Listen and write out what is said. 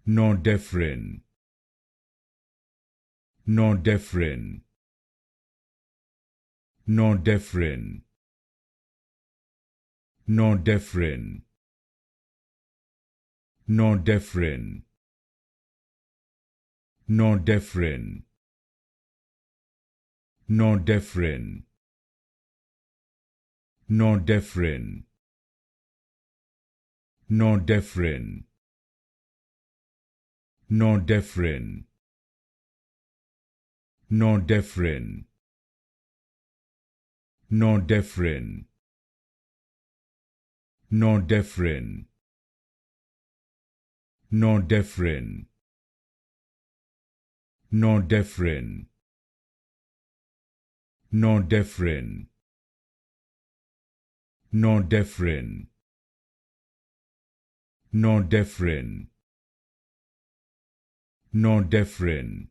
Nordefrin, Nordefrin, Nordefrin, Nordefrin, Nordefrin, Nordefrin, Nordefrin, Nordefrin, Nordefrin, Nordefrin, Nordefrin, Nordefrin, Nordefrin, Nordefrin, Nordefrin, Nordefrin, Nordefrin, Nordefrin, Nordefrin,